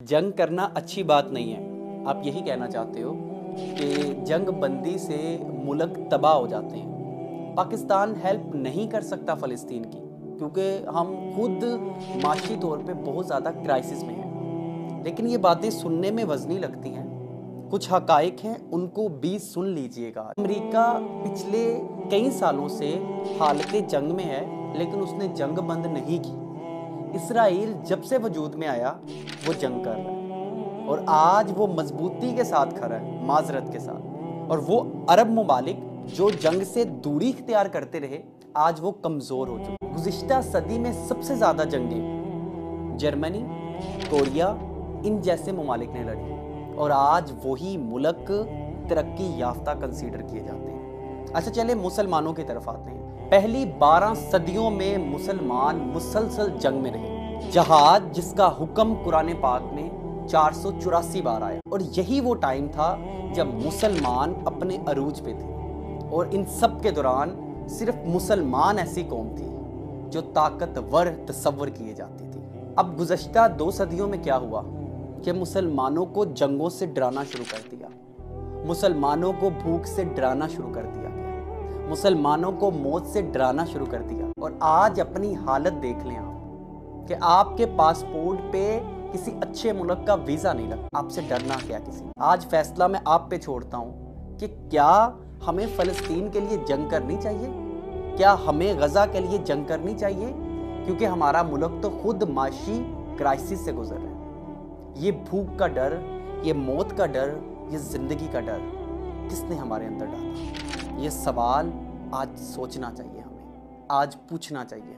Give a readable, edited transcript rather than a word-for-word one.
जंग करना अच्छी बात नहीं है। आप यही कहना चाहते हो कि जंग बंदी से मुल्क तबाह हो जाते हैं। पाकिस्तान हेल्प नहीं कर सकता फ़लस्तीन की, क्योंकि हम खुद माशी तौर पे बहुत ज़्यादा क्राइसिस में हैं। लेकिन ये बातें सुनने में वज़नी लगती हैं। कुछ हक़ाइक़ हैं, उनको भी सुन लीजिएगा। अमेरिका पिछले कई सालों से हालत जंग में है, लेकिन उसने जंग बंद नहीं की। इसराइल जब से वजूद में आया वो जंग कर रहा है, और आज वो मजबूती के साथ खड़ा है, माजरत के साथ। और वो अरब ममालिक जो जंग से दूरी इख्तियार करते रहे, आज वो कमज़ोर हो चुके। गुज़िश्ता सदी में सबसे ज़्यादा जंगें जर्मनी, कोरिया, इन जैसे ममालिक ने लड़ी, और आज वही मुल्क तरक्की याफ्ता कंसीडर किए जाते हैं। अच्छा, चले मुसलमानों की तरफ आते हैं। पहली 12 सदियों में मुसलमान मुसलसल जंग में रहे। जहाद जिसका हुक्म कुरान पाक में 484 बार आया, और यही वो टाइम था जब मुसलमान अपने अरूज पे थे। और इन सब के दौरान सिर्फ मुसलमान ऐसी कौम थी जो ताकतवर तस्वर किए जाती थी। अब गुज़श्ता 2 सदियों में क्या हुआ कि मुसलमानों को जंगों से डराना शुरू कर दिया, मुसलमानों को भूख से डराना शुरू कर दिया गया, मुसलमानों को मौत से डराना शुरू कर दिया। और आज अपनी हालत देख लें आप कि आपके पासपोर्ट पे किसी अच्छे मुल्क का वीज़ा नहीं लगता। आपसे डरना क्या किसी। आज फैसला मैं आप पे छोड़ता हूँ कि क्या हमें फ़लस्तीन के लिए जंग करनी चाहिए, क्या हमें गज़ा के लिए जंग करनी चाहिए, क्योंकि हमारा मुल्क तो खुद माशी क्राइसिस से गुजर रहा है। ये भूख का डर, ये मौत का डर, ये ज़िंदगी का डर किसने हमारे अंदर डाला? ये सवाल आज सोचना चाहिए हमें, आज पूछना चाहिए।